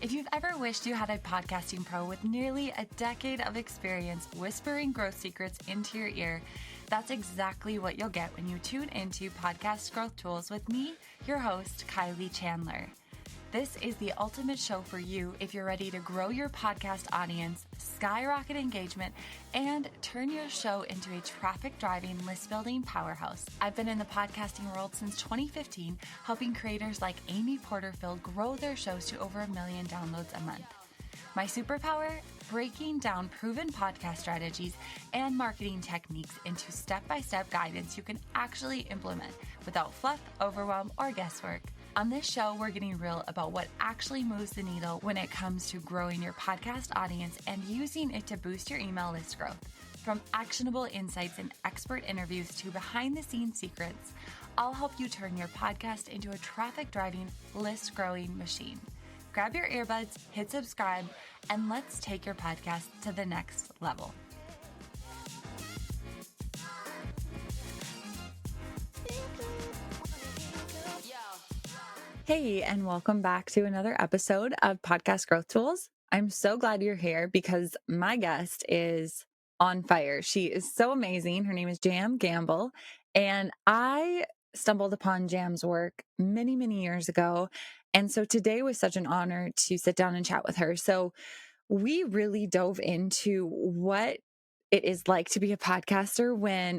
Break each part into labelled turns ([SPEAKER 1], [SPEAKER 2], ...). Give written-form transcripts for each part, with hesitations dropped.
[SPEAKER 1] If you've ever wished you had a podcasting pro with nearly a decade of experience whispering growth secrets into your ear, that's exactly what you'll get when you tune into Podcast Growth Tools with me, your host, Kylie Chandler. This is the ultimate show for you if you're ready to grow your podcast audience, skyrocket engagement, and turn your show into a traffic-driving, list-building powerhouse. I've been in the podcasting world since 2015, helping creators like Amy Porterfield grow their shows to over 1 million downloads a month. My superpower? Breaking down proven podcast strategies and marketing techniques into step-by-step guidance you can actually implement without fluff, overwhelm, or guesswork. On this show, we're getting real about what actually moves the needle when it comes to growing your podcast audience and using it to boost your email list growth. From actionable insights and expert interviews to behind-the-scenes secrets, I'll help you turn your podcast into a traffic-driving, list-growing machine. Grab your earbuds, hit subscribe, and let's take your podcast to the next level. Hey, and welcome back to another episode of Podcast Growth Tools. I'm so glad you're here because my guest is on fire. She is so amazing. Her name is Jam Gamble, and I stumbled upon Jam's work many, many years ago. And so today was such an honor to sit down and chat with her. So we really dove into what it is like to be a podcaster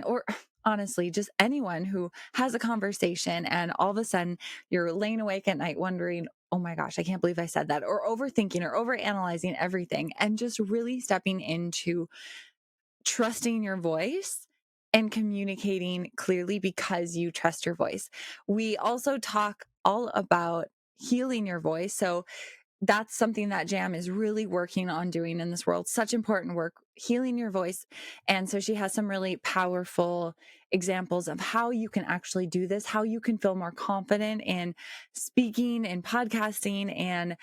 [SPEAKER 1] or honestly, just anyone who has a conversation and all of a sudden you're laying awake at night wondering, oh my gosh, I can't believe I said that, or overthinking or overanalyzing everything, and just really stepping into trusting your voice and communicating clearly because you trust your voice. We also talk all about healing your voice. So that's something that Jam is really working on doing in this world. Such important work, healing your voice. And so she has some really powerful examples of how you can actually do this, how you can feel more confident in speaking and podcasting and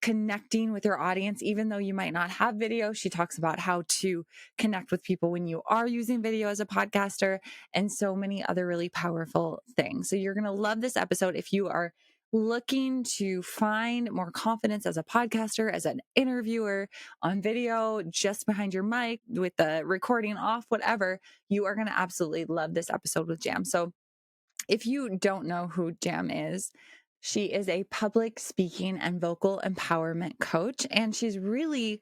[SPEAKER 1] connecting with your audience, even though you might not have video. She talks about how to connect with people when you are using video as a podcaster and so many other really powerful things. So you're going to love this episode if you are looking to find more confidence as a podcaster, as an interviewer on video, just behind your mic with the recording off, whatever. You are going to absolutely love this episode with Jam. So if you don't know who Jam is, she is a public speaking and vocal empowerment coach, and she's really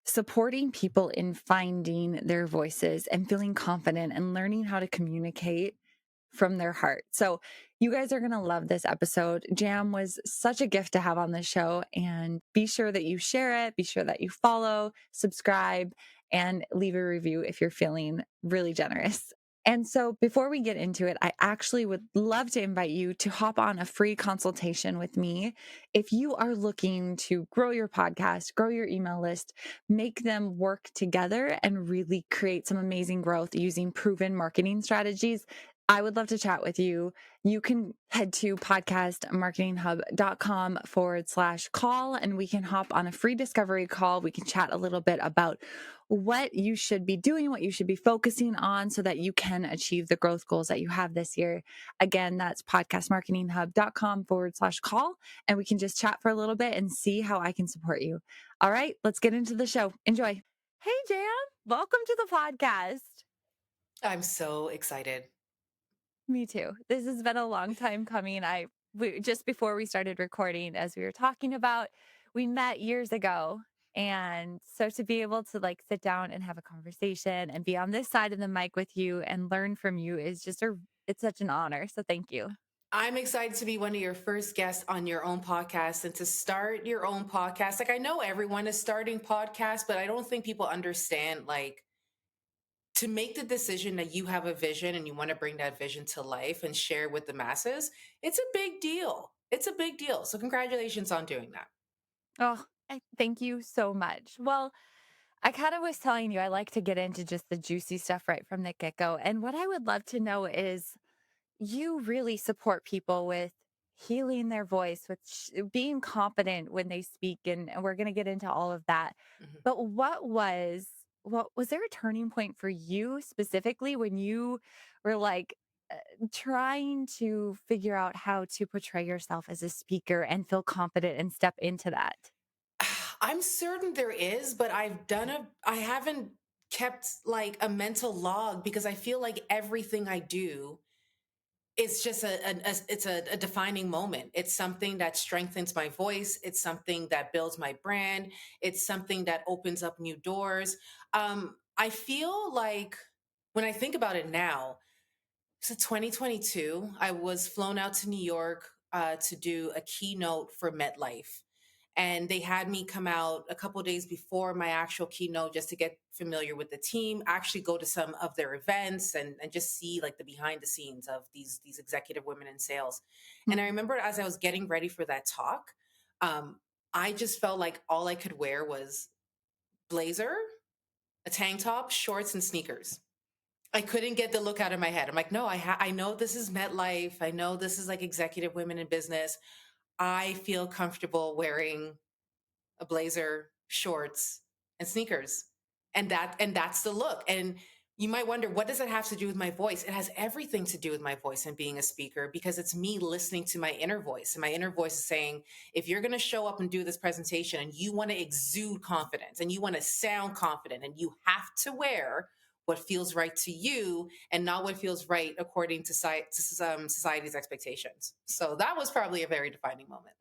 [SPEAKER 1] supporting people in finding their voices and feeling confident and learning how to communicate from their heart. So you guys are going to love this episode. Jam was such a gift to have on the show, and be sure that you share it, be sure that you follow, subscribe, and leave a review if you're feeling really generous. And so before we get into it, I actually would love to invite you to hop on a free consultation with me. If you are looking to grow your podcast, grow your email list, make them work together and really create some amazing growth using proven marketing strategies, I would love to chat with you. You can head to podcastmarketinghub.com/call and we can hop on a free discovery call. We can chat a little bit about what you should be doing, what you should be focusing on so that you can achieve the growth goals that you have this year. Again, that's podcastmarketinghub.com/call. And we can just chat for a little bit and see how I can support you. All right, let's get into the show. Enjoy. Hey, Jam, welcome to the podcast.
[SPEAKER 2] I'm so excited.
[SPEAKER 1] Me too. This has been a long time coming. Just before we started recording, as we were talking about, we met years ago. And so to be able to like sit down and have a conversation and be on this side of the mic with you and learn from you is it's such an honor. So thank you.
[SPEAKER 2] I'm excited to be one of your first guests on your own podcast and to start your own podcast. Like, I know everyone is starting podcasts, but I don't think people understand, like, to make the decision that you have a vision and you want to bring that vision to life and share with the masses. It's a big deal. It's a big deal. So congratulations on doing that.
[SPEAKER 1] Oh, thank you so much. Well, I kind of was telling you, I like to get into just the juicy stuff right from the get go. And what I would love to know is you really support people with healing their voice, with being confident when they speak, and we're going to get into all of that.
[SPEAKER 2] Mhm.
[SPEAKER 1] But what was there a turning point for you specifically when you were like trying to figure out how to portray yourself as a speaker and feel confident and step into that?
[SPEAKER 2] I'm certain there is, but I haven't kept like a mental log because I feel like everything I do it's just a defining moment. It's something that strengthens my voice. It's something that builds my brand. It's something that opens up new doors. I feel like when I think about it now, so 2022, I was flown out to New York to do a keynote for MetLife. And they had me come out a couple days before my actual keynote just to get familiar with the team, actually go to some of their events and just see like the behind the scenes of these executive women in sales. And I
[SPEAKER 1] Mm.
[SPEAKER 2] remember as I was getting ready for that talk, um, I just felt like all I could wear was blazer, a tank top, shorts, and sneakers. I couldn't get the look out of my head. I'm like, no, I know this is MetLife. I know this is like executive women in business. I feel comfortable wearing a blazer, shorts, and sneakers. And that's the look. And you might wonder, what does it have to do with my voice? It has everything to do with my voice and being a speaker because it's me listening to my inner voice. And my inner voice is saying, if you're going to show up and do this presentation and you want to exude confidence and you want to sound confident and you have to wear what feels right to you and not what feels right according to, society's expectations. So that was probably a very defining moment.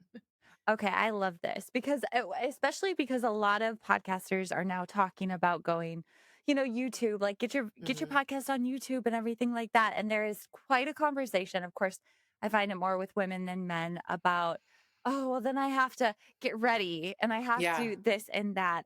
[SPEAKER 1] Okay, I love this because especially because a lot of podcasters are now talking about going, YouTube, like get your
[SPEAKER 2] Hmm.
[SPEAKER 1] podcast on YouTube and everything like that. And there is quite a conversation. Of course, I find it more with women than men about, oh, well, then I have to get ready and I have
[SPEAKER 2] Yeah.
[SPEAKER 1] to this and that.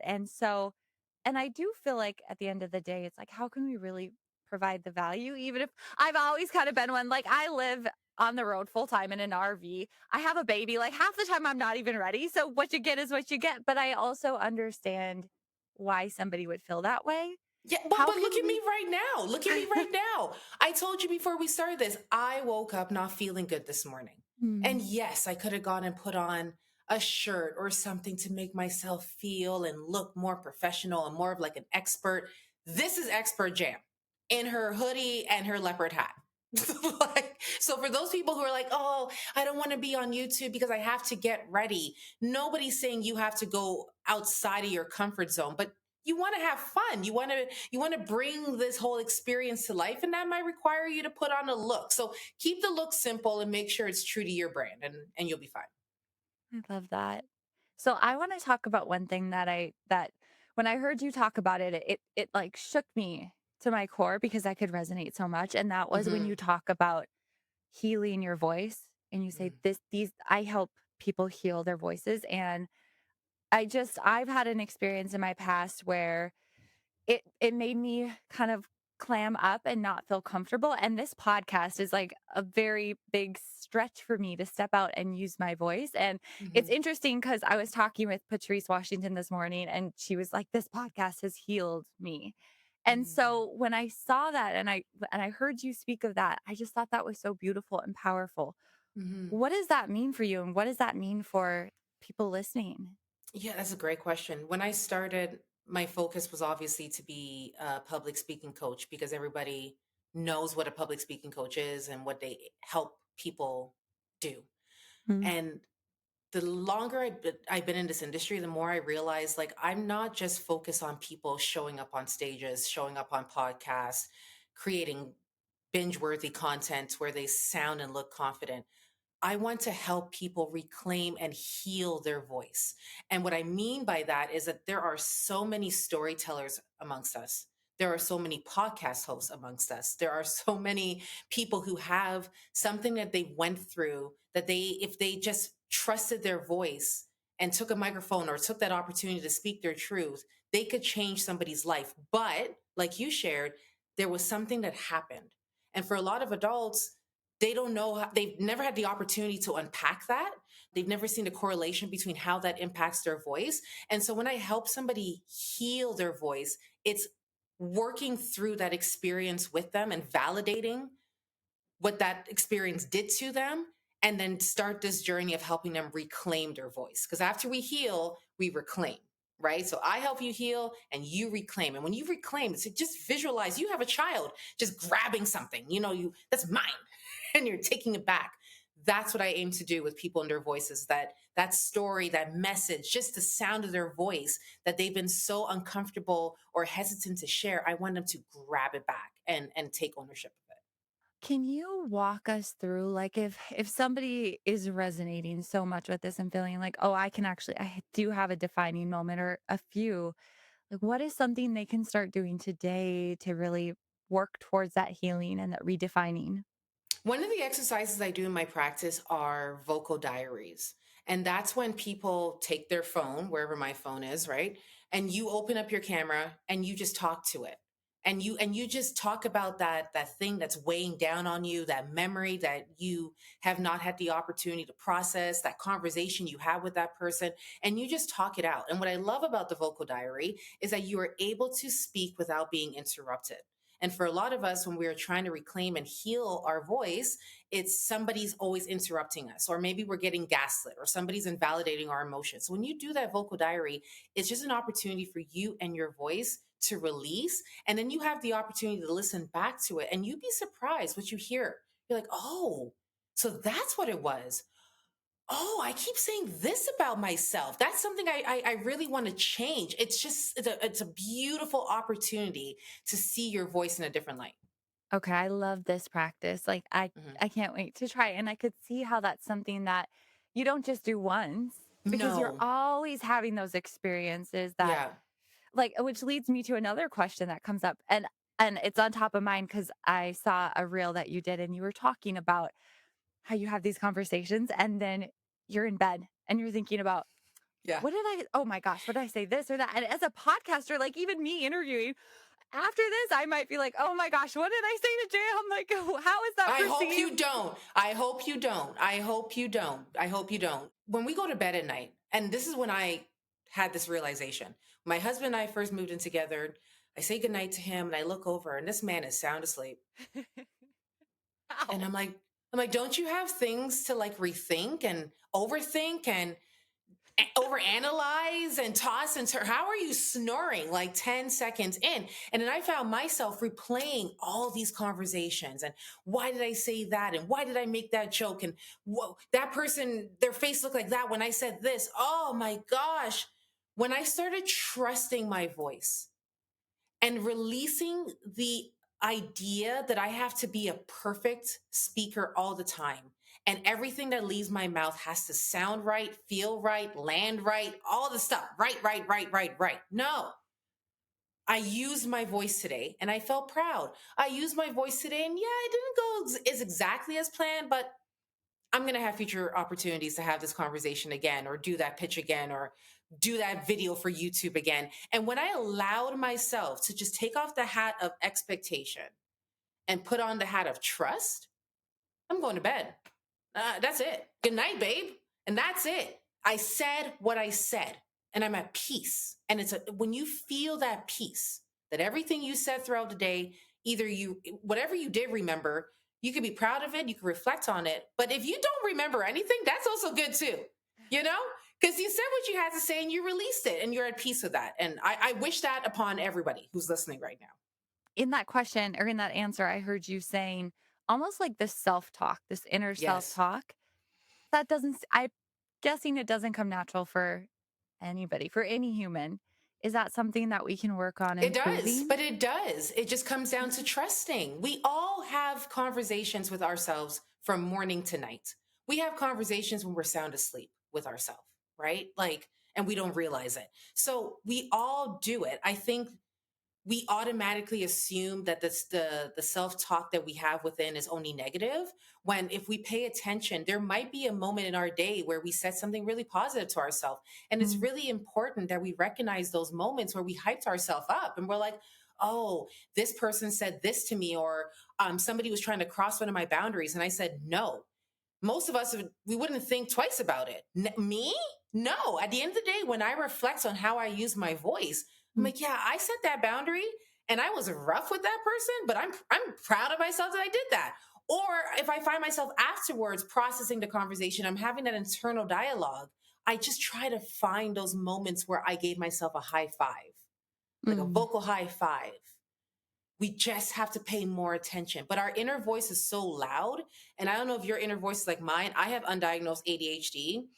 [SPEAKER 1] And I do feel like at the end of the day, it's like, how can we really provide the value? Even if I've always kind of been one, like I live on the road full time in an RV. I have a baby. Like half the time I'm not even ready. So what you get is what you get. But I also understand why somebody would feel that way.
[SPEAKER 2] Yeah,
[SPEAKER 1] How
[SPEAKER 2] but look
[SPEAKER 1] can
[SPEAKER 2] at me
[SPEAKER 1] we
[SPEAKER 2] right now. Look at me right now. I told you before we started this, I woke up not feeling good this morning.
[SPEAKER 1] Hmm.
[SPEAKER 2] And yes, I could have gone and put on a shirt or something to make myself feel and look more professional and more of like an expert. This is expert Jam in her hoodie and her leopard hat. Like, so for those people who are like, oh, I don't want to be on YouTube because I have to get ready. Nobody's saying you have to go outside of your comfort zone, but you want to have fun. You want to bring this whole experience to life, and that might require you to put on a look. So keep the look simple and make sure it's true to your brand, and you'll be fine.
[SPEAKER 1] I love that. So I want to talk about one thing that when I heard you talk about it, it like shook me to my core because I could resonate so much. And that was when you
[SPEAKER 2] Hmm.
[SPEAKER 1] talk about healing your voice and you say these I help people heal their voices. And I've had an experience in my past where it made me kind of clam up and not feel comfortable, and this podcast is like a very big stretch for me to step out and use my voice. And it's
[SPEAKER 2] Hmm.
[SPEAKER 1] interesting because I was talking with Patrice Washington this morning and she was like, this podcast has healed me. And
[SPEAKER 2] Hmm.
[SPEAKER 1] so when I saw that and I heard you speak of that, I just thought that was so beautiful and powerful.
[SPEAKER 2] Hmm.
[SPEAKER 1] What does that mean for you and what does that mean for people listening?
[SPEAKER 2] Yeah, that's a great question. When I started, my focus was obviously to be a public speaking coach because everybody knows what a public speaking coach is and what they help people do.
[SPEAKER 1] Mm.
[SPEAKER 2] And the longer I've been in this industry, the more I realize like I'm not just focused on people showing up on stages, showing up on podcasts, creating binge worthy content where they sound and look confident. I want to help people reclaim and heal their voice. And what I mean by that is that there are so many storytellers amongst us. There are so many podcast hosts amongst us. There are so many people who have something that they went through that if they just trusted their voice and took a microphone or took that opportunity to speak their truth, they could change somebody's life. But like you shared, there was something that happened. And for a lot of adults, they don't know they've never had the opportunity to unpack that. They've never seen a correlation between how that impacts their voice. And so when I help somebody heal their voice, it's working through that experience with them and validating what that experience did to them, and then start this journey of helping them reclaim their voice, because after we heal we reclaim, right? So I help you heal and you reclaim, and when you reclaim, it's just visualize you have a child just grabbing something, you that's mine, and you're taking it back. that's what I aim to do with people and their voices, that story, that message, just the sound of their voice that they've been so uncomfortable or hesitant to share. I want them to grab it back and take ownership of it.
[SPEAKER 1] Can you walk us through, like, if somebody is resonating so much with this and feeling like, "Oh, I do have a defining moment or a few," like, what is something they can start doing today to really work towards that healing and that redefining?
[SPEAKER 2] One of the exercises I do in my practice are vocal diaries. And that's when people take their phone, wherever my phone is, right? And you open up your camera and you just talk to it. And you just talk about that thing that's weighing down on you, that memory that you have not had the opportunity to process, that conversation you had with that person, and you just talk it out. And what I love about the vocal diary is that you are able to speak without being interrupted. And for a lot of us, when we're trying to reclaim and heal our voice, it's somebody's always interrupting us, or maybe we're getting gaslit, or somebody's invalidating our emotions. So when you do that vocal diary, it's just an opportunity for you and your voice to release. And then you have the opportunity to listen back to it, and you'd be surprised what you hear. You're like, oh, so that's what it was. Oh, I keep saying this about myself. That's something I really want to change. It's a beautiful opportunity to see your voice in a different light.
[SPEAKER 1] Okay, I love this practice. Like,
[SPEAKER 2] Mhm.
[SPEAKER 1] I can't wait to try it, and I could see how that's something that you don't just do once because you're
[SPEAKER 2] No.
[SPEAKER 1] always having those experiences that,
[SPEAKER 2] Yeah.
[SPEAKER 1] like, which leads me to another question that comes up, and it's on top of mind because I saw a reel that you did, and you were talking about how you have these conversations, and then you're in bed, and you're thinking about,
[SPEAKER 2] Yeah.
[SPEAKER 1] "What did I oh my gosh, what did I say this or that?" And as a podcaster, like, even me interviewing, after this, I might be like, "Oh my gosh, what did I say to Jam?" Like, how is that
[SPEAKER 2] I hope
[SPEAKER 1] perceived?
[SPEAKER 2] you don't. I hope you don't. I hope you don't. I hope you don't. When we go to bed at night, and this is when I had this realization. My husband and I first moved in together. I say goodnight to him and I look over and this man is sound asleep. And
[SPEAKER 1] How?
[SPEAKER 2] I'm like, don't you have things to like rethink and overthink and overanalyze and toss and turn? How are you snoring like 10 seconds in? And then I found myself replaying all these conversations and why did I say that? And why did I make that joke? And whoa, that person, their face looked like that when I said this. Oh my gosh. When I started trusting my voice, and releasing the idea that I have to be a perfect speaker all the time. And everything that leaves my mouth has to sound right, feel right, land right, all the stuff. Right, right, right, right, right. No, I used my voice today and I felt proud. I used my voice today and yeah, it didn't go as exactly as planned, but I'm going to have future opportunities to have this conversation again, or do that pitch again, or do that video for YouTube again. And when I allowed myself to just take off the hat of expectation and put on the hat of trust, I'm going to bed. That's it. Good night, babe. And that's it. I said what I said, and I'm at peace. And when you feel that peace, that everything you said throughout the day, either whatever you did remember, you can be proud of it, you can reflect on it. But if you don't remember anything, that's also good too, you know? Because you said what you had to say and you released it and you're at peace with that. And I wish that upon everybody who's listening right now.
[SPEAKER 1] In that question or in that answer, I heard you saying almost like this self-talk, this inner
[SPEAKER 2] Yes.
[SPEAKER 1] self-talk. That doesn't s I'm guessing it doesn't come natural for anybody, for any human. Is that something that we can work on
[SPEAKER 2] It does,
[SPEAKER 1] improving?
[SPEAKER 2] but it does. It just comes down to trusting. We all have conversations with ourselves from morning to night. We have conversations when we're sound asleep with ourselves, right? Like, and we don't realize it. So we all do it. I think we automatically assume that the self-talk that we have within is only negative, when if we pay attention there might be a moment in our day where we said something really positive to ourselves. And it's
[SPEAKER 1] Mm,
[SPEAKER 2] really important that we recognize those moments where we hyped ourselves up and we're like, oh, this person said this to me, or somebody was trying to cross one of my boundaries and I said no. Most of us we wouldn't think twice about it. Me? No. At the end of the day, when I reflect on how I use my voice, I'm
[SPEAKER 1] mm,
[SPEAKER 2] like, yeah, I set that boundary and I was rough with that person, but I'm proud of myself that I did that. Or if I find myself afterwards processing the conversation, I'm having that internal dialogue. I just try to find those moments where I gave myself a high five, like a
[SPEAKER 1] mm.
[SPEAKER 2] vocal high five. We just have to pay more attention. But our inner voice is so loud. And I don't know if your inner voice is like mine. I have undiagnosed ADHD.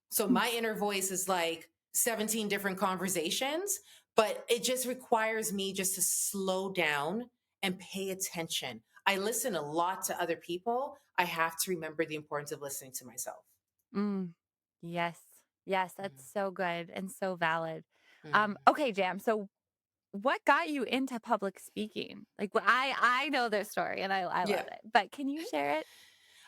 [SPEAKER 2] So
[SPEAKER 1] Mm.
[SPEAKER 2] my inner voice is like 17 different conversations, but it just requires me just to slow down and pay attention. I listen a lot to other people. I have to remember the importance of listening to myself.
[SPEAKER 1] Mm. Yes. Yes, that's
[SPEAKER 2] Mhm.
[SPEAKER 1] so good and so valid.
[SPEAKER 2] Mhm.
[SPEAKER 1] Okay, Jam. So what got you into public speaking? Like, I know this story and I love
[SPEAKER 2] Yeah.
[SPEAKER 1] it, but can you share it?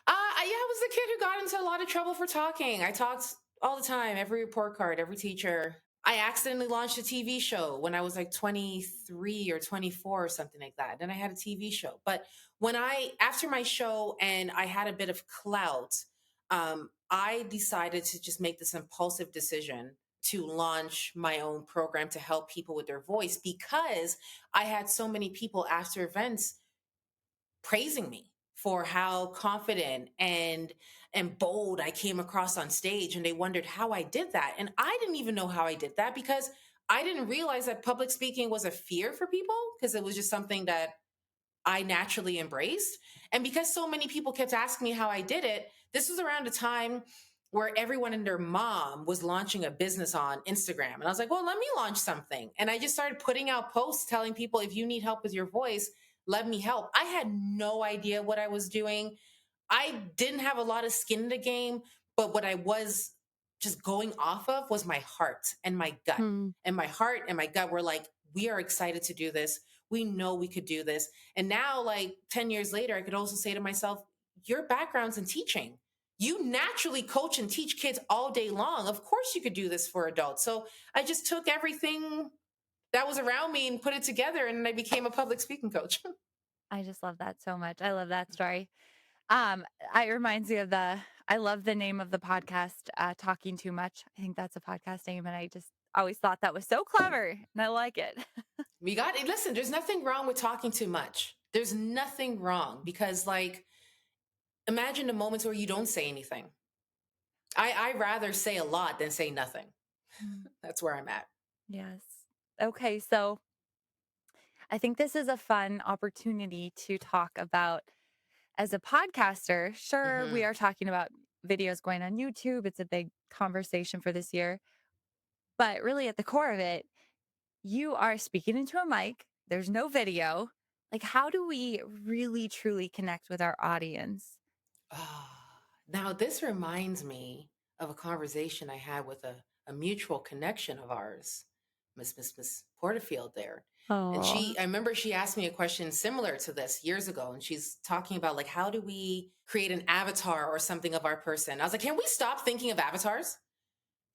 [SPEAKER 2] Yeah, I was the kid who got into a lot of trouble for talking. I talked all the time, every report card, every teacher. I accidentally launched a TV show when I was like 23 or 24 or something like that. Then I had a TV show. But after my show and I had a bit of clout, I decided to just make this impulsive decision to launch my own program to help people with their voice because I had so many people after events praising me for how confident and bold I came across on stage, and they wondered how I did that. And I didn't even know how I did that because I didn't realize that public speaking was a fear for people because it was just something that I naturally embraced. And because so many people kept asking me how I did it, this was around a time where everyone and their mom was launching a business on Instagram. And I was like, well, let me launch something. And I just started putting out posts telling people, if you need help with your voice, let me help. I had no idea what I was doing. I didn't have a lot of skin in the game, but what I was just going off of was my heart and my gut.
[SPEAKER 1] Hmm.
[SPEAKER 2] And my heart and my gut were like, we are excited to do this. We know we could do this. And now, like 10 years later, I could also say to myself, your background's in teaching. You naturally coach and teach kids all day long. Of course, you could do this for adults. So I just took everything that was around me and put it together, and I became a public speaking coach.
[SPEAKER 1] I just love that so much. I love that story. It reminds me of I love the name of the podcast, Talking Too Much. I think that's a podcast name, and I just always thought that was so clever, and I like it.
[SPEAKER 2] We got it. Listen, there's nothing wrong with talking too much. There's nothing wrong because, like, imagine the moments where you don't say anything. I rather say a lot than say nothing.
[SPEAKER 1] Mm.
[SPEAKER 2] That's where I'm at.
[SPEAKER 1] Yes. Okay, so I think this is a fun opportunity to talk about as a podcaster. Sure, we
[SPEAKER 2] Hmm.
[SPEAKER 1] are talking about videos going on YouTube. It's a big conversation for this year, but really at the core of it, you are speaking into a mic. There's no video. Like, how do we really truly connect with our audience?
[SPEAKER 2] Now, this reminds me of a conversation I had with a mutual connection of ours, Miss Porterfield there. And
[SPEAKER 1] Oh.
[SPEAKER 2] I remember she asked me a question similar to this years ago. And she's talking about, like, how do we create an avatar or something of our person? I was like, can we stop thinking of avatars?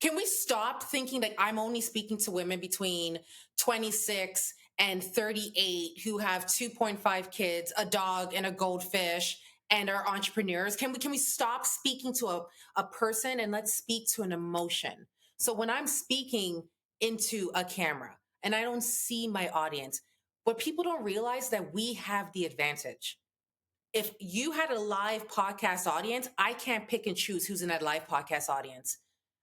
[SPEAKER 2] Can we stop thinking that I'm only speaking to women between 26 and 38 who have 2.5 kids, a dog, and a goldfish, and are entrepreneurs? Can we stop speaking to a person and let's speak to an emotion? So when I'm speaking into a camera and I don't see my audience, what people don't realize that we have the advantage. If you had a live podcast audience, I can't pick and choose who's in that live podcast audience.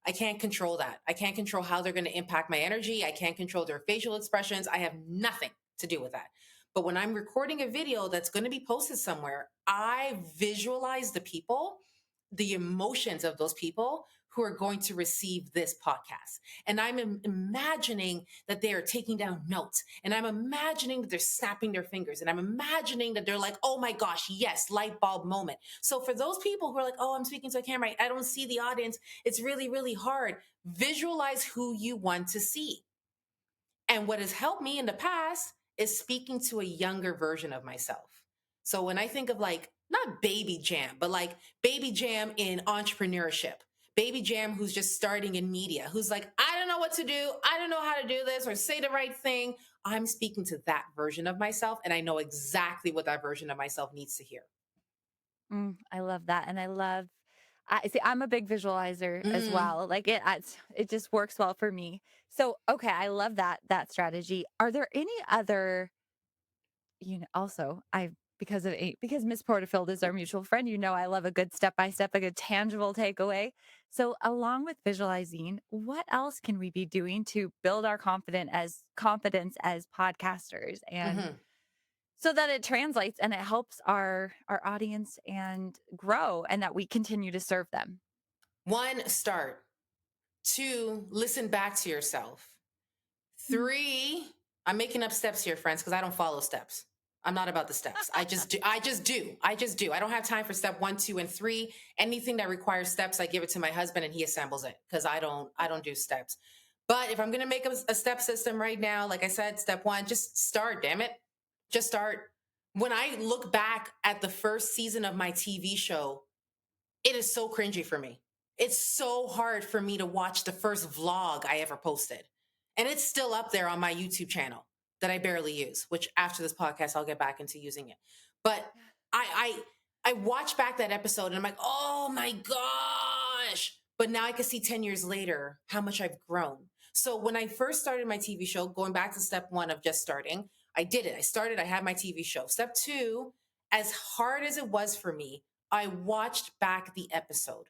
[SPEAKER 2] I can't control that. I can't control how they're going to impact my energy. I can't control their facial expressions. I have nothing to do with that. But when I'm recording a video that's going to be posted somewhere, I visualize the people, the emotions of those people who are going to receive this podcast. And I'm imagining that they are taking down notes. And I'm imagining that they're snapping their fingers. And I'm imagining that they're like, oh my gosh, yes, light bulb moment. So for those people who are like, oh, I'm speaking to a camera, I don't see the audience. It's really, really hard. Visualize who you want to see. And what has helped me in the past is speaking to a younger version of myself. So when I think of, like, not baby Jam, but like baby Jam in entrepreneurship, baby Jam who's just starting in media, who's like, I don't know what to do. I don't know how to do this or say the right thing. I'm speaking to that version of myself. And I know exactly what that version of myself needs to hear.
[SPEAKER 1] I love that, and I see. I'm a big visualizer as
[SPEAKER 2] Mm.
[SPEAKER 1] well. Like it just works well for me. So okay, I love that strategy. Are there any other also, I because Miss Porterfield is our mutual friend, I love a good step by step, a good tangible takeaway. So, along with visualizing, what else can we be doing to build our confidence as podcasters and
[SPEAKER 2] Hmm.
[SPEAKER 1] so that it translates and it helps our audience and grow and that we continue to serve them.
[SPEAKER 2] One, start. Two, listen back to yourself.
[SPEAKER 1] Mm.
[SPEAKER 2] Three, I'm making up steps here, friends, because I don't follow steps. I'm not about the steps. I just do. I just do. I just do. I don't have time for step one, two, and three. Anything that requires steps, I give it to my husband and he assembles it because I don't do steps. But if I'm gonna make a step system right now, like I said, step one, just start, damn it. Just start. When I look back at the first season of my TV show, it is so cringy for me. It's so hard for me to watch the first vlog I ever posted. And it's still up there on my YouTube channel that I barely use, which after this podcast I'll get back into using it. But I watch back that episode and I'm like, "Oh my gosh." But now I can see 10 years later how much I've grown. So when I first started my TV show, going back to step 1 of just starting, I did it. I started, I had my TV show. Step 2, as hard as it was for me, I watched back the episode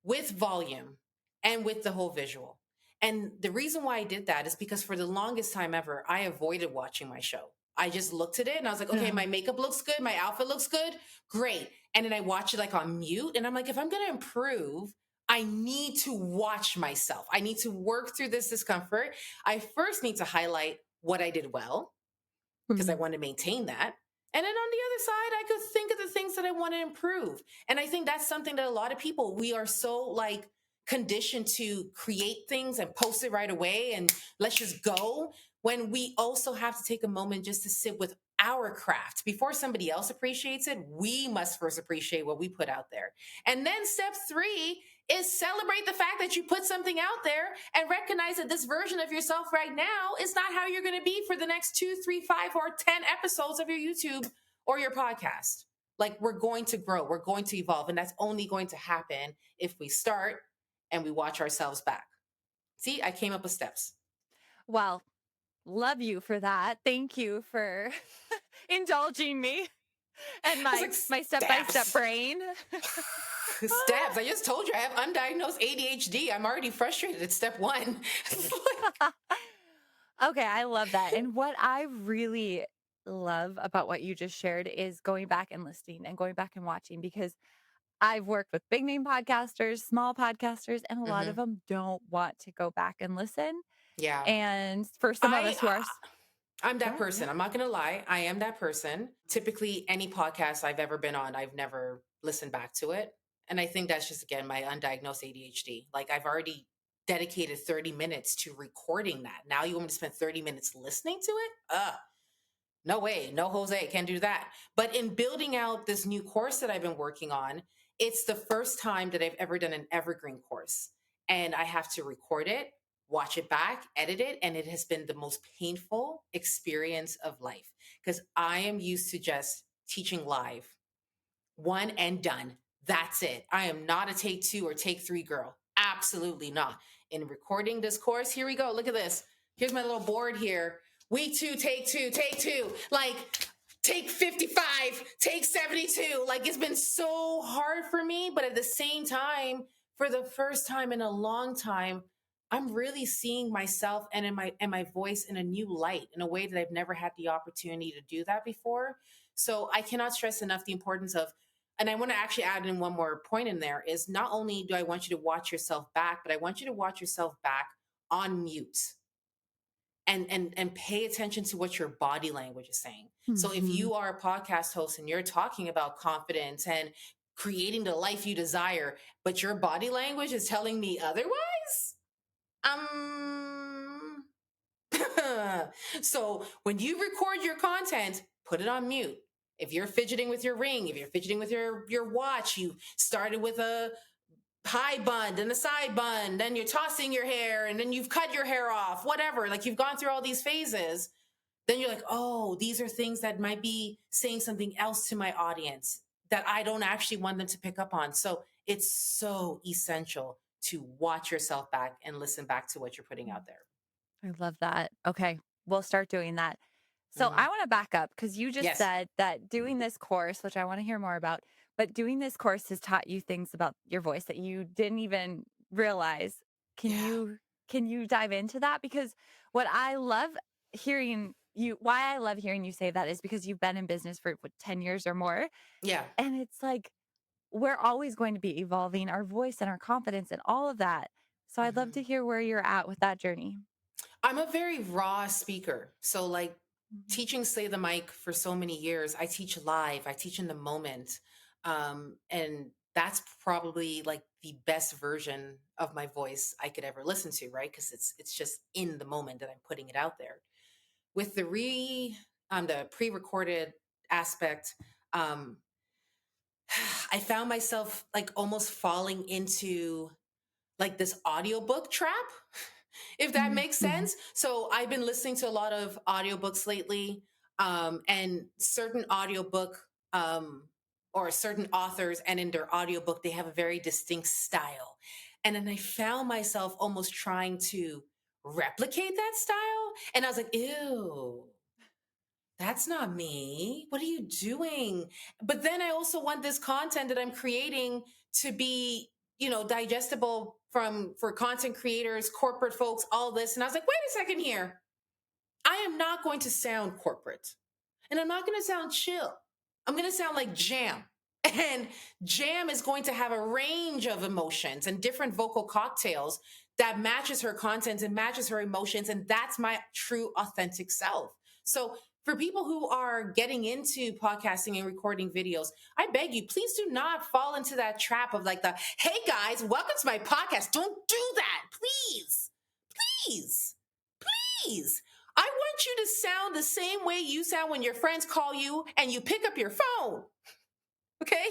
[SPEAKER 2] with volume and with the whole visual. And the reason why I did that is because for the longest time ever, I avoided watching my show. I just looked at it and I was like, okay,
[SPEAKER 1] Yeah.
[SPEAKER 2] my makeup looks good, my outfit looks good, great. And then I watch it like on mute. And I'm like, if I'm going to improve, I need to watch myself. I need to work through this discomfort. I first need to highlight what I did well because I
[SPEAKER 1] Mhm.
[SPEAKER 2] want to maintain that. And then on the other side, I could think of the things that I want to improve. And I think that's something that a lot of people, we are so like conditioned to create things and post it right away and let's just go. When we also have to take a moment just to sit with our craft before somebody else appreciates it, we must first appreciate what we put out there. And then step 3 is celebrate the fact that you put something out there and recognize that this version of yourself right now is not how you're going to be for the next 2, 3, 5, or 10 episodes of your YouTube or your podcast. Like we're going to grow, we're going to evolve, and that's only going to happen if we start and we watch ourselves back. See, I came up with steps.
[SPEAKER 1] Well, love you for that. Thank you for indulging me and
[SPEAKER 2] I was
[SPEAKER 1] my
[SPEAKER 2] like,
[SPEAKER 1] my step-by-step
[SPEAKER 2] steps.
[SPEAKER 1] brain.
[SPEAKER 2] Steps. I just told you I have undiagnosed ADHD. I'm already frustrated at step 1.
[SPEAKER 1] Okay, I love that. And what I really love about what you just shared is going back and listening and going back and watching because I've worked with big name podcasters, small podcasters, and a lot of
[SPEAKER 2] Hmm.
[SPEAKER 1] them don't want to go back and listen.
[SPEAKER 2] Yeah.
[SPEAKER 1] And for some of
[SPEAKER 2] I
[SPEAKER 1] us who are
[SPEAKER 2] I'm
[SPEAKER 1] go
[SPEAKER 2] that
[SPEAKER 1] ahead,
[SPEAKER 2] person.
[SPEAKER 1] yeah.
[SPEAKER 2] I'm not going to lie. I am that person. Typically, any podcast I've ever been on, I've never listened back to it. And I think that's just, again, my undiagnosed ADHD. Like, I've already dedicated 30 minutes to recording that. Now you want me to spend 30 minutes listening to it? No way, no Jose, can't do that. But in building out this new course that I've been working on, it's the first time that I've ever done an evergreen course. And I have to record it, watch it back, edit it. And it has been the most painful experience of life because I am used to just teaching live, one and done. That's it. I am not a take 2 or take 3 girl. Absolutely not. In recording this course, here we go. Look at this. Here's my little board here. Week 2, take 2, take 2. Like take 55, take 72. Like it's been so hard for me, but at the same time, for the first time in a long time, I'm really seeing myself and in my voice in a new light in a way that I've never had the opportunity to do that before. So I cannot stress enough the importance of, and I want to actually add in one more point in there is not only do I want you to watch yourself back, but I want you to watch yourself back on mute and pay attention to what your body language is saying. So if
[SPEAKER 1] Mhm.
[SPEAKER 2] you are a podcast host and you're talking about confidence and creating the life you desire, but your body language is telling me otherwise, um so when you record your content, put it on mute. If you're fidgeting with your ring, if you're fidgeting with your watch, you started with a high bun and a side bun, then you're tossing your hair and then you've cut your hair off, whatever. Like you've gone through all these phases. Then you're like, oh, these are things that might be saying something else to my audience that I don't actually want them to pick up on. So it's so essential to watch yourself back and listen back to what you're putting out there.
[SPEAKER 1] I love that. Okay, we'll start doing that. So
[SPEAKER 2] Hmm.
[SPEAKER 1] I want to back up because you just
[SPEAKER 2] Yes.
[SPEAKER 1] said that doing this course, which I want to hear more about, but doing this course has taught you things about your voice that you didn't even realize. Can
[SPEAKER 2] Yeah.
[SPEAKER 1] you can you dive into that? Because what I love hearing why I love hearing you say that is because you've been in business for what, 10 years or more.
[SPEAKER 2] Yeah.
[SPEAKER 1] And it's like we're always going to be evolving our voice and our confidence and all of that. So I'd love to
[SPEAKER 2] Mhm.
[SPEAKER 1] hear where you're at with that journey.
[SPEAKER 2] I'm a very raw speaker. So, like,
[SPEAKER 1] Mhm.
[SPEAKER 2] teaching Slay the Mic for so many years, I teach live, I teach in the moment. And that's probably like the best version of my voice I could ever listen to, right? Because it's just in the moment that I'm putting it out there. With the pre-recorded aspect, um, I found myself like almost falling into like this audiobook trap, if that
[SPEAKER 1] Mhm.
[SPEAKER 2] makes
[SPEAKER 1] Mhm.
[SPEAKER 2] sense. So I've been listening to a lot of audiobooks lately, and certain audiobook or certain authors, and in their audiobook they have a very distinct style, and then I found myself almost trying to replicate that style, and I was like, ew, that's not me. What are you doing? But then I also want this content that I'm creating to be, digestible for content creators, corporate folks, all this. And I was like, wait a second here. I am not going to sound corporate. And I'm not going to sound chill. I'm going to sound like Jam. And Jam is going to have a range of emotions and different vocal cocktails that matches her content and matches her emotions. And that's my true, authentic self. So, for people who are getting into podcasting and recording videos, I beg you, please do not fall into that trap of like hey guys, welcome to my podcast. Don't do that, please. Please. Please. I want you to sound the same way you sound when your friends call you and you pick up your phone. Okay?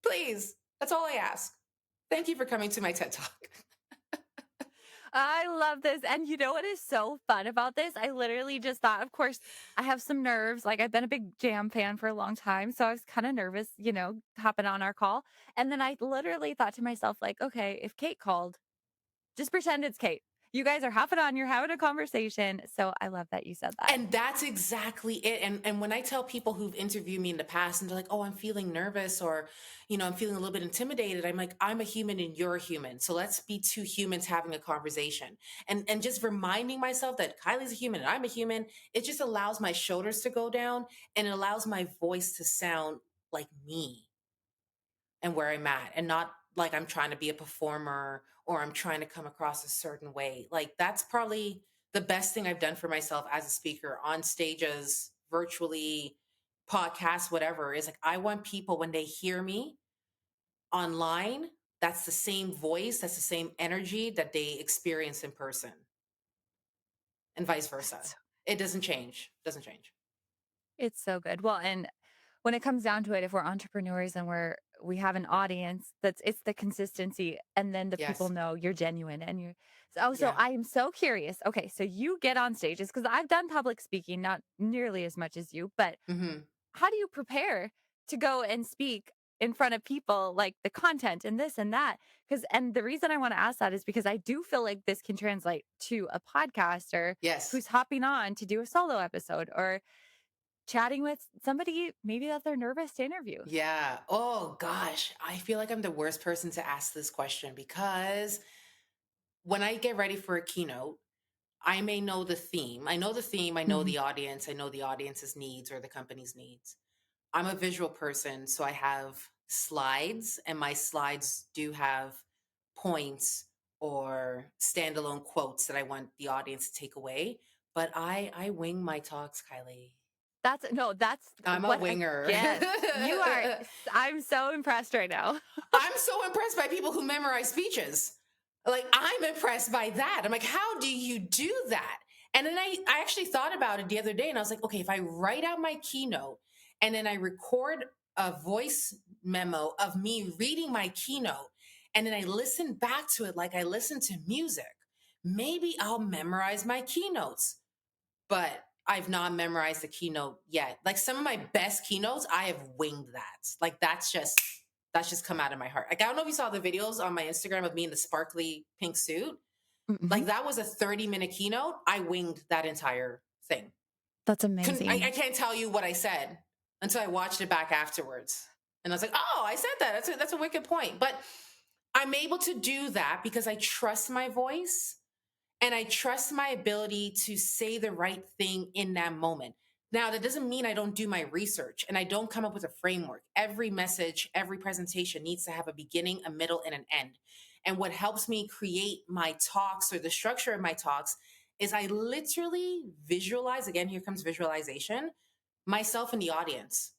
[SPEAKER 2] Please. That's all I ask. Thank you for coming to my TED Talk.
[SPEAKER 1] I love this. And you know what is so fun about this? I literally just thought, of course, I have some nerves. Like, I've been a big Jam fan for a long time. So I was kind of nervous, hopping on our call. And then I literally thought to myself, like, okay, if Kate called, just pretend it's Kate. You guys are hopping on, you're having a conversation. So I love that you said that.
[SPEAKER 2] And that's exactly it. And when I tell people who've interviewed me in the past and they're like, oh, I'm feeling nervous, or, I'm feeling a little bit intimidated, I'm like, I'm a human and you're a human. So let's be two humans having a conversation. And just reminding myself that Kylie's a human and I'm a human, it just allows my shoulders to go down, and it allows my voice to sound like me and where I'm at, and not like I'm trying to be a performer or I'm trying to come across a certain way. Like, that's probably the best thing I've done for myself as a speaker on stages, virtually, podcasts, whatever, is like I want people when they hear me online, that's the same voice, that's the same energy that they experience in person, and vice versa.
[SPEAKER 1] That's
[SPEAKER 2] It doesn't change. Doesn't change.
[SPEAKER 1] It's so good. Well, and when it comes down to it, if we're entrepreneurs and we have an audience, it's the consistency, and then the people
[SPEAKER 2] Yes.
[SPEAKER 1] know you're genuine and you're so
[SPEAKER 2] Yeah.
[SPEAKER 1] I am so curious. Okay, so you get on stages because I've done public speaking, not nearly as much as you, but
[SPEAKER 2] Hmm.
[SPEAKER 1] how do you prepare to go and speak in front of people, like the content and this and that? Because and the reason I want to ask that is because I do feel like this can translate to a podcaster
[SPEAKER 2] Yes.
[SPEAKER 1] who's hopping on to do a solo episode or chatting with somebody maybe that they're nervous to interview.
[SPEAKER 2] Yeah. Oh gosh, I feel like I'm the worst person to ask this question, because when I get ready for a keynote, I may know the theme. I know the theme, I know
[SPEAKER 1] Mhm.
[SPEAKER 2] the audience, I know the audience's needs or the company's needs. I'm a visual person, so I have slides, and my slides do have points or standalone quotes that I want the audience to take away, but I wing my talks, Kylie.
[SPEAKER 1] That's no, that's
[SPEAKER 2] I'm a
[SPEAKER 1] what
[SPEAKER 2] winger.
[SPEAKER 1] again, you are I'm so impressed right now.
[SPEAKER 2] I'm so impressed by people who memorize speeches. Like, I'm impressed by that. I'm like, how do you do that? And then I actually thought about it the other day, and I was like, okay, if I write out my keynote and then I record a voice memo of me reading my keynote, and then I listen back to it like I listen to music, maybe I'll memorize my keynotes. But I've not memorized the keynote yet. Like, some of my best keynotes, I have winged that. Like, that's just come out of my heart. Like, I don't know if you saw the videos on my Instagram of me in the sparkly pink suit.
[SPEAKER 1] Mhm.
[SPEAKER 2] Like, that was a 30-minute keynote. I winged that entire thing.
[SPEAKER 1] That's
[SPEAKER 2] I
[SPEAKER 1] amazing.
[SPEAKER 2] can't tell you what I said until I watched it back afterwards. And I was like, oh, I said that. That's a wicked point. But I'm able to do that because I trust my voice, and I trust my ability to say the right thing in that moment. Now, that doesn't mean I don't do my research and I don't come up with a framework. Every message, every presentation needs to have a beginning, a middle, and an end. And what helps me create my talks or the structure of my talks is I literally visualize, again, here comes visualization, myself in the audience.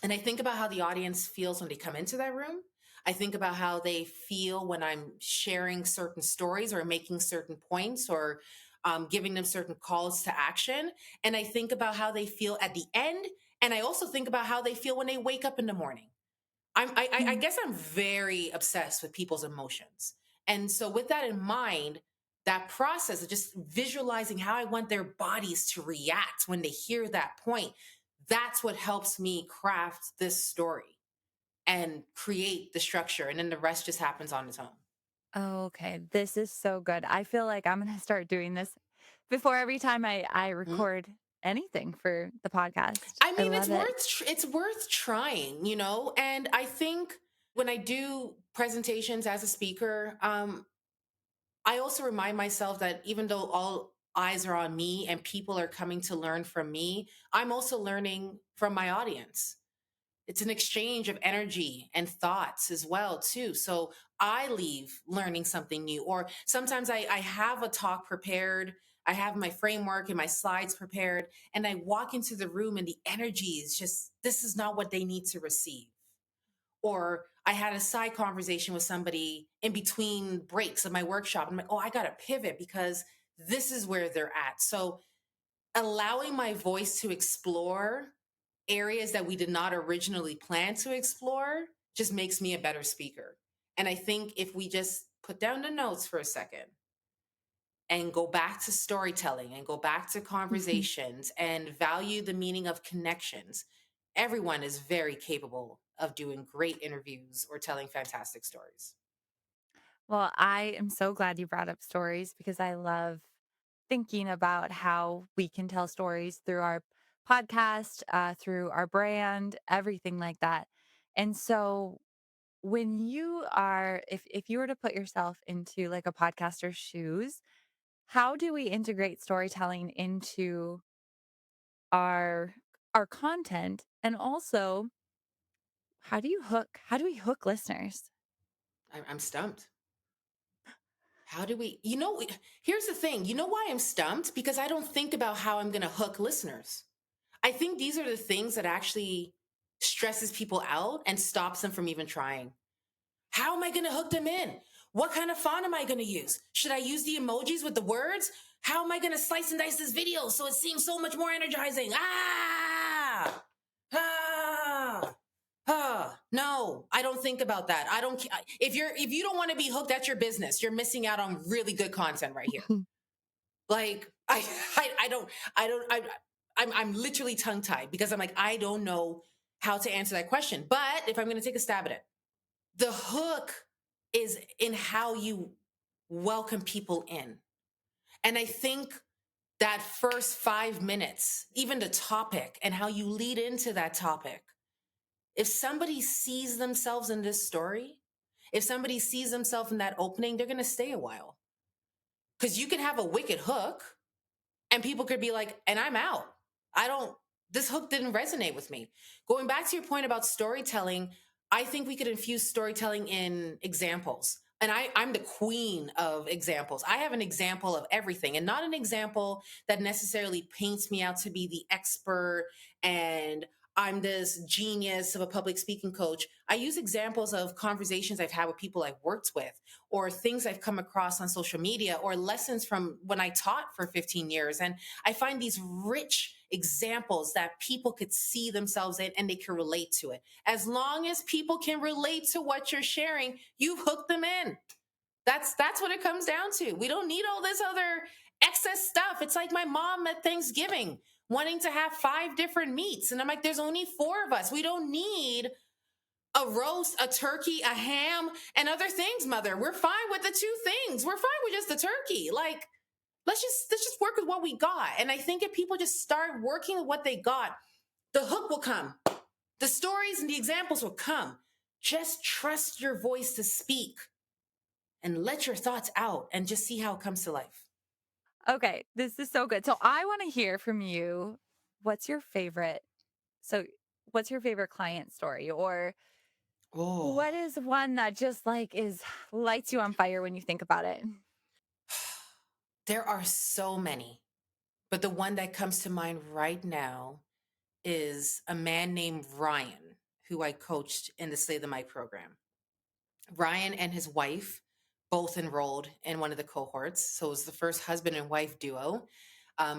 [SPEAKER 2] And I think about how the audience feels when they come into that room. I think about how they feel when I'm sharing certain stories or making certain points or giving them certain calls to action. And I think about how they feel at the end. And I also think about how they feel when they wake up in the morning. I
[SPEAKER 1] Mm.
[SPEAKER 2] guess I'm very obsessed with people's emotions. And so, with that in mind, that process of just visualizing how I want their bodies to react when they hear that point, that's what helps me craft this story and create the structure. And then the rest just happens on its own.
[SPEAKER 1] Oh, okay. This is so good. I feel like I'm gonna start doing this before every time I
[SPEAKER 2] Mhm.
[SPEAKER 1] record anything for the podcast.
[SPEAKER 2] I
[SPEAKER 1] I
[SPEAKER 2] mean,
[SPEAKER 1] love it.
[SPEAKER 2] it's worth trying, you know. And I think when I do presentations as a speaker, I also remind myself that even though all eyes are on me and people are coming to learn from me, I'm also learning from my audience. It's an exchange of energy and thoughts as well too. So I leave learning something new. Or sometimes I have a talk prepared, I have my framework and my slides prepared, and I walk into the room and the energy is just, this is not what they need to receive. Or I had a side conversation with somebody in between breaks of my workshop. I'm like, oh, I got to pivot because this is where they're at. So allowing my voice to explore areas that we did not originally plan to explore just makes me a better speaker. And I think if we just put down the notes for a second and go back to storytelling and go back to conversations and value the meaning of connections, everyone is very capable of doing great interviews or telling fantastic stories.
[SPEAKER 1] Well, I am so glad you brought up stories because I love thinking about how we can tell stories through our podcast, through our brand, everything like that. And so, when you are, if you were to put yourself into like a podcaster's shoes, how do we integrate storytelling into our our content? And also, how do we hook listeners?
[SPEAKER 2] I'm stumped. How do we, you know, here's the thing. You know why I'm stumped? Because I don't think about how I'm going to hook listeners. I think these are the things that actually stresses people out and stops them from even trying. How am I going to hook them in? What kind of font am I going to use? Should I use the emojis with the words? How am I going to slice and dice this video so it seems so much more energizing? Ah, no, I don't think about that. I don't. If you don't want to be hooked, that's your business. You're missing out on really good content right here. Like I don't, I'm literally tongue tied because I'm like I don't know how to answer that question. But if I'm going to take a stab at it, the hook is in how you welcome people in. And I think that first 5 minutes, even the topic and how you lead into that topic, if somebody sees themselves in this story, if somebody sees themselves in that opening, they're going to stay a while. Because you can have a wicked hook and people could be like, and I'm out. I don't, this hook didn't resonate with me. Going back to your point about storytelling, I think we could infuse storytelling in examples. And I'm the queen of examples. I have an example of everything and not an example that necessarily paints me out to be the expert and I'm this genius of a public speaking coach. I use examples of conversations I've had with people I've worked with, or things I've come across on social media, or lessons from when I taught for 15 years. And I find these rich examples that people could see themselves in and they can relate to it. As long as people can relate to what you're sharing, you've hooked them in. That's what it comes down to. We don't need all this other excess stuff. It's like my mom at Thanksgiving wanting to have 5 different meats. And I'm like, there's only 4 of us. We don't need a roast, a turkey, a ham, and other things, mother. We're fine with the 2 things. We're fine with just the turkey. Like, let's just work with what we got. And I think if people just start working with what they got, the hook will come. The stories and the examples will come. Just trust your voice to speak. and let your thoughts out and just see how it comes to life.
[SPEAKER 1] Okay, this is so good. So I want to hear from you. What's your favorite? So, what's your favorite client story, or
[SPEAKER 2] Oh,
[SPEAKER 1] what is one that just like is lights you on fire when you think about it?
[SPEAKER 2] there are so many, but the one that comes to mind right now is a man named Ryan, who I coached in the Slay the Mic program. Ryan and his wife both enrolled in one of the cohorts. So it was the first husband and wife duo.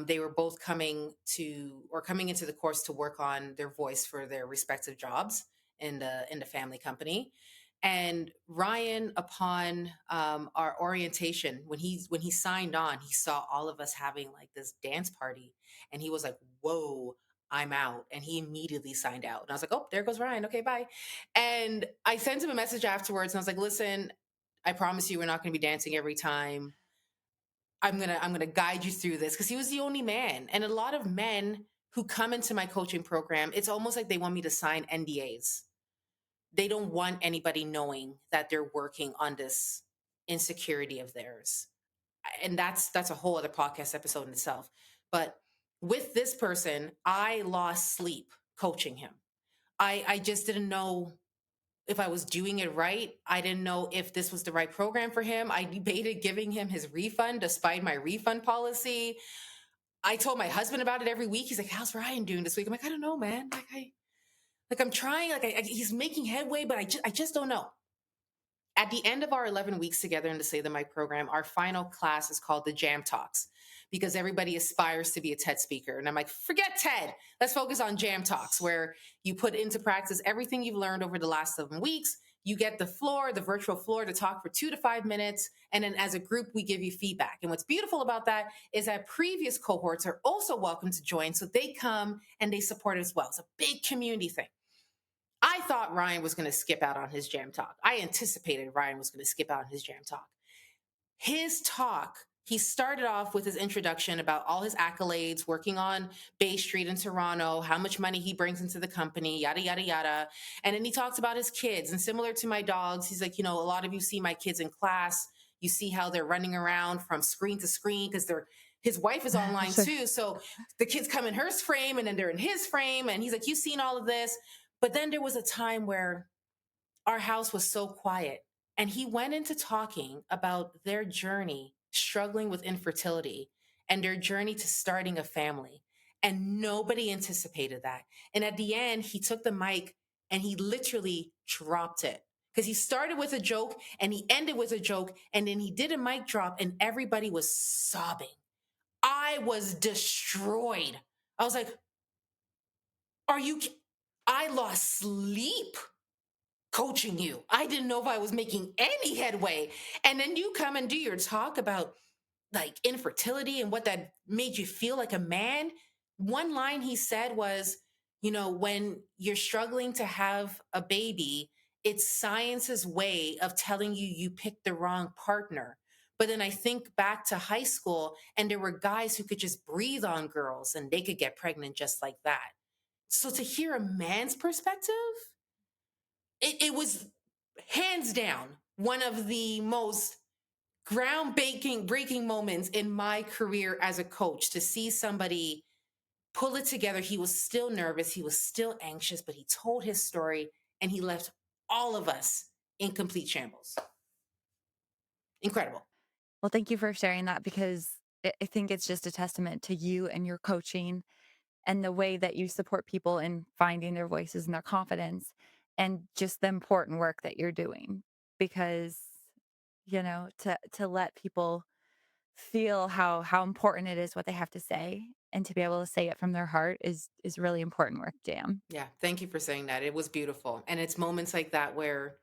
[SPEAKER 2] They were both coming into the course to work on their voice for their respective jobs in the family company. And Ryan, upon our orientation, when he signed on, he saw all of us having like this dance party, and he was like, "Whoa, I'm out!" And he immediately signed out. And I was like, "Oh, there goes Ryan. Okay, bye." And I sent him a message afterwards, and I was like, "Listen, I promise you, we're not going to be dancing every time. I'm gonna guide you through this," because he was the only man. And a lot of men who come into my coaching program, it's almost like they want me to sign NDAs. They don't want anybody knowing that they're working on this insecurity of theirs, and that's a whole other podcast episode in itself. But with this person, I lost sleep coaching him. I just didn't know if I was doing it right. I didn't know if this was the right program for him. I debated giving him his refund despite my refund policy. I told my husband about it every week. He's like, "How's Ryan doing this week?" I'm like, "I don't know, man. I'm trying. He's making headway, but I just don't know." At the end of our 11 weeks together in the Say the Mic program, our final class is called the Jam Talks, because everybody aspires to be a TED speaker. And I'm like, forget TED. Let's focus on Jam Talks, where you put into practice everything you've learned over the last 7 weeks. You get the floor, the virtual floor, to talk for 2 to 5 minutes. And then as a group, we give you feedback. And what's beautiful about that is that previous cohorts are also welcome to join. So they come and they support as well. It's a big community thing. I thought Ryan was going to skip out on his jam talk. I anticipated Ryan was going to skip out on his jam talk. His talk, he started off with his introduction about all his accolades, working on Bay Street in Toronto, how much money he brings into the company, yada, yada, yada. And then he talks about his kids. And similar to my dogs, he's like, a lot of you see my kids in class. You see how they're running around from screen to screen because his wife is online
[SPEAKER 1] Sure.
[SPEAKER 2] too. So the kids come in her frame and then they're in his frame. And he's like, "You've seen all of this." But then there was a time where our house was so quiet. And he went into talking about their journey struggling with infertility and their journey to starting a family. And nobody anticipated that. And at the end, he took the mic and he literally dropped it, because he started with a joke and he ended with a joke. And then he did a mic drop and everybody was sobbing. I was destroyed. I was like, "Are you? I lost sleep coaching you. I didn't know if I was making any headway." And then you come and do your talk about like infertility and what that made you feel like a man. One line he said was, "When you're struggling to have a baby, it's science's way of telling you you picked the wrong partner." But then I think back to high school, and there were guys who could just breathe on girls and they could get pregnant just like that. So to hear a man's perspective, it was hands down one of the most ground breaking moments in my career as a coach, to see somebody pull it together. He was still nervous, he was still anxious, but he told his story and he left all of us in complete shambles. Incredible.
[SPEAKER 1] Well, thank you for sharing that, because I think it's just a testament to you and your coaching and the way that you support people in finding their voices and their confidence, and just the important work that you're doing. Because, to let people feel how important it is what they have to say, and to be able to say it from their heart is really important work, Jam.
[SPEAKER 2] Yeah, thank you for saying that. It was beautiful. And it's moments like that where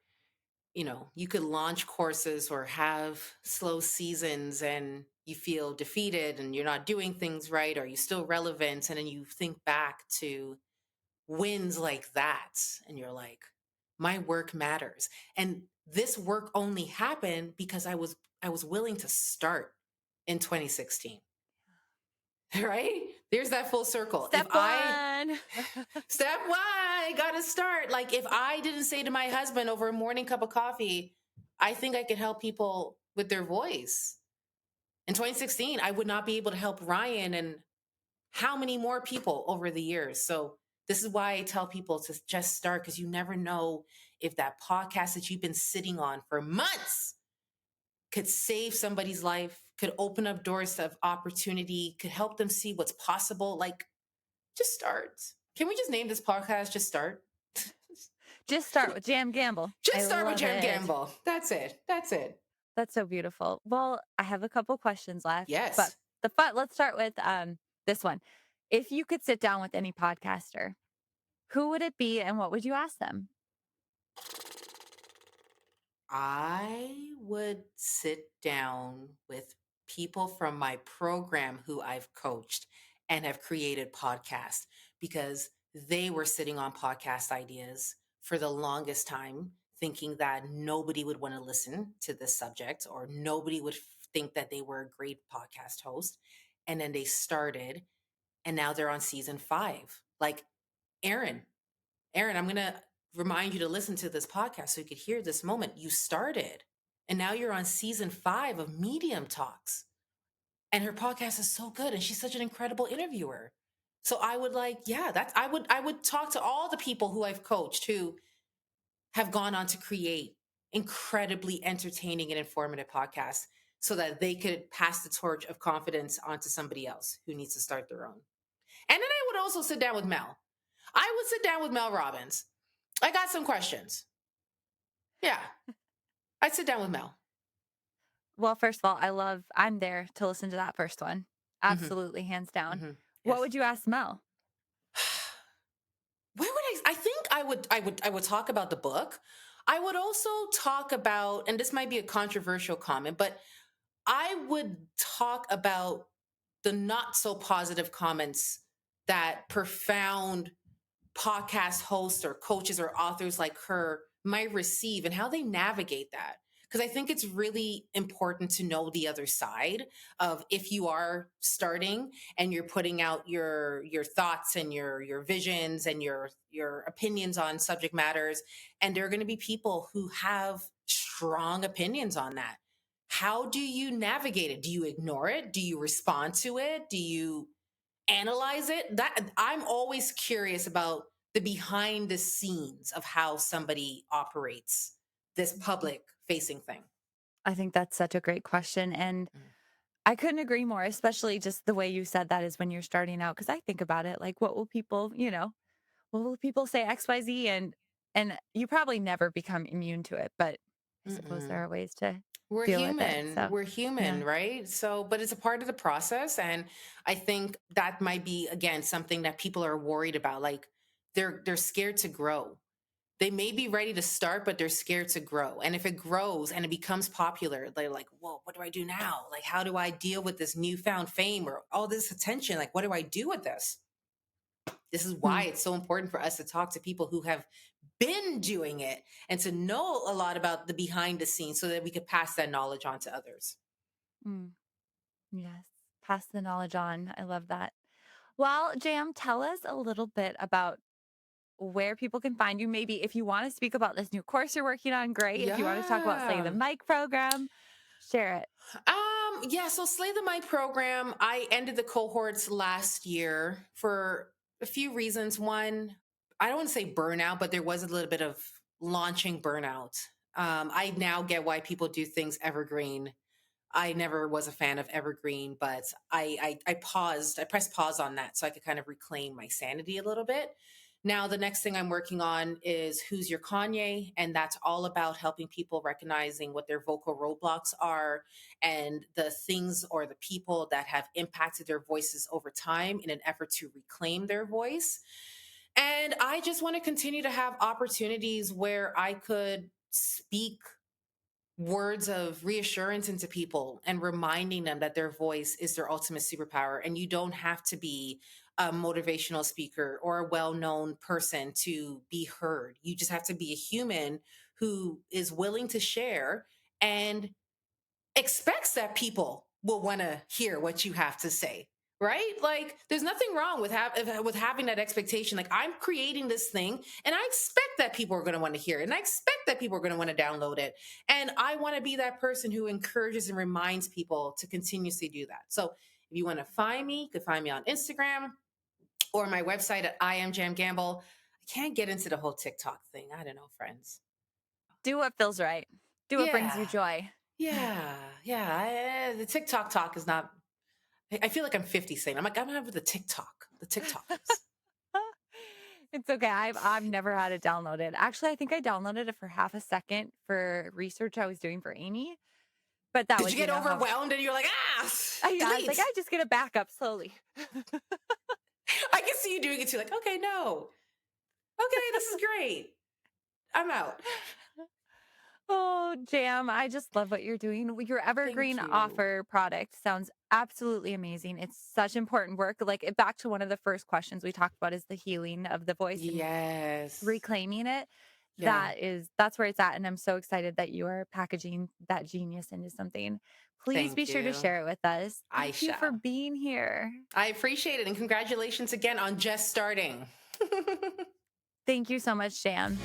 [SPEAKER 2] you could launch courses or have slow seasons and you feel defeated and you're not doing things right. Are you still relevant? And then you think back to wins like that and you're like, my work matters. And this work only happened because I was willing to start in 2016. Right? There's that full circle. If
[SPEAKER 1] Step
[SPEAKER 2] I
[SPEAKER 1] one.
[SPEAKER 2] step one, I gotta start. Like if I didn't say to my husband over a morning cup of coffee, I think I could help people with their voice. In 2016, I would not be able to help Ryan and how many more people over the years. So this is why I tell people to just start, because you never know if that podcast that you've been sitting on for months could save somebody's life, could open up doors of opportunity, could help them see what's possible. Like, just start. Can we just name this podcast Just Start?
[SPEAKER 1] Just start with Jam Gamble.
[SPEAKER 2] Just
[SPEAKER 1] I
[SPEAKER 2] start with
[SPEAKER 1] love
[SPEAKER 2] Jam
[SPEAKER 1] it.
[SPEAKER 2] Gamble. That's it. That's it.
[SPEAKER 1] That's so beautiful. Well, I have a couple questions left, but
[SPEAKER 2] Yes.
[SPEAKER 1] let's start with this one. If you could sit down with any podcaster, who would it be and what would you ask them?
[SPEAKER 2] I would sit down with people from my program who I've coached and have created podcasts, because they were sitting on podcast ideas for the longest time, thinking that nobody would want to listen to this subject or nobody would think that they were a great podcast host. And then they started, and now they're on season 5. Like Aaron. Aaron, I'm going to remind you to listen to this podcast so you could hear this moment. You started, and now you're on season 5 of Medium Talks. And her podcast is so good, and she's such an incredible interviewer. So I would like, yeah, I would talk to all the people who I've coached who have gone on to create incredibly entertaining and informative podcasts so that they could pass the torch of confidence onto somebody else who needs to start their own. And then I would also sit down with Mel. I would sit down with Mel Robbins. I got some questions. Yeah, I'd sit down with Mel.
[SPEAKER 1] Well, first of all, I'm there to listen to that first one.
[SPEAKER 2] Hmm.
[SPEAKER 1] Absolutely, hands down.
[SPEAKER 2] Hmm.
[SPEAKER 1] What
[SPEAKER 2] Yes.
[SPEAKER 1] would you ask Mel?
[SPEAKER 2] Where would I think I would talk about the book. I would also talk about, and this might be a controversial comment, but I would talk about the not so positive comments that profound podcast hosts or coaches or authors like her might receive, and how they navigate that. Because I think it's really important to know the other side of, if you are starting and you're putting out your thoughts and your visions and your opinions on subject matters, and there are going to be people who have strong opinions on that. How do you navigate it? Do you ignore it? Do you respond to it? Do you analyze it? That I'm always curious about the behind the scenes of how somebody operates this public facing thing.
[SPEAKER 1] I think that's such a great question. And
[SPEAKER 2] Mm.
[SPEAKER 1] I couldn't agree more, especially just the way you said that is when you're starting out. Cause I think about it like, what will people, what will people say XYZ? And you probably never become immune to it, but I suppose there
[SPEAKER 2] Mm-mm.
[SPEAKER 1] are ways to
[SPEAKER 2] We're
[SPEAKER 1] deal with it.
[SPEAKER 2] human.
[SPEAKER 1] So,
[SPEAKER 2] We're human,
[SPEAKER 1] yeah.
[SPEAKER 2] right? So, but it's a part of the process. And I think that might be, again, something that people are worried about. Like, they're scared to grow. They may be ready to start, but they're scared to grow. And if it grows and it becomes popular, they're like, whoa, what do I do now? Like, how do I deal with this newfound fame or all this attention? Like, what do I do with this? This is why
[SPEAKER 1] Mm,
[SPEAKER 2] it's so important for us to talk to people who have been doing it and to know a lot about the behind the scenes so that we could pass that knowledge on to others.
[SPEAKER 1] mm, yes. Pass the knowledge on. I love that. Well, Jam, tell us a little bit about where people can find you. Maybe if you want to speak about this new course you're working on, great. If you want to talk about, say, the
[SPEAKER 2] Yeah.
[SPEAKER 1] mic program, share it.
[SPEAKER 2] Yeah, so Slay the My program, I ended the cohorts last year for a few reasons. One, I don't want to say burnout, but there was a little bit of launching burnout. I now get why people do things evergreen. I never was a fan of evergreen, but I paused. I pressed pause on that so I could kind of reclaim my sanity a little bit. Now, the next thing I'm working on is Who's Your Kanye? And that's all about helping people recognizing what their vocal roadblocks are and the things or the people that have impacted their voices over time in an effort to reclaim their voice. And I just want to continue to have opportunities where I could speak words of reassurance into people and reminding them that their voice is their ultimate superpower. And you don't have to be a motivational speaker or a well known person to be heard. You just have to be a human who is willing to share and expects that people will want to hear what you have to say. Right? Like, there's nothing wrong with with having that expectation. Like, I'm creating this thing, and I expect that people are going to want to hear it, and I expect that people are going to want to download it. And I want to be that person who encourages and reminds people to continuously do that. So, if you want to find me, you can find me on Instagram or my website at I am Jam Gamble. I can't get into the whole TikTok thing. I don't know, friends.
[SPEAKER 1] Do what feels right. Do what brings you
[SPEAKER 2] Yeah,
[SPEAKER 1] joy.
[SPEAKER 2] yeah. The TikTok talk is not. I feel like I'm 50 saying. I'm like, I'm gonna have the TikTok, the TikTokers.
[SPEAKER 1] It's okay. I've never had it downloaded. Actually, I think I downloaded it for half a second for research I was doing for Amy, but that
[SPEAKER 2] Did you
[SPEAKER 1] was,
[SPEAKER 2] get
[SPEAKER 1] how
[SPEAKER 2] overwhelmed and you're like, ah,
[SPEAKER 1] I was like,
[SPEAKER 2] delete?
[SPEAKER 1] I just get it back up slowly.
[SPEAKER 2] I can see you doing it too. Like, okay, no. Okay, this is great. I'm out.
[SPEAKER 1] Oh, Jam, I just love what you're doing. Your
[SPEAKER 2] Thank
[SPEAKER 1] evergreen
[SPEAKER 2] you.
[SPEAKER 1] offer product sounds absolutely amazing. It's such important work. Like back to one of the first questions we talked about is the healing of the voice and
[SPEAKER 2] Yes.
[SPEAKER 1] reclaiming it.
[SPEAKER 2] Yeah.
[SPEAKER 1] That's where it's at. And I'm so excited that you are packaging that genius into something. Please be
[SPEAKER 2] Thank
[SPEAKER 1] sure to
[SPEAKER 2] you.
[SPEAKER 1] share it with us.
[SPEAKER 2] I
[SPEAKER 1] Thank you for
[SPEAKER 2] shall.
[SPEAKER 1] being here.
[SPEAKER 2] I appreciate it. And congratulations again on just starting.
[SPEAKER 1] Thank you so much, Jam.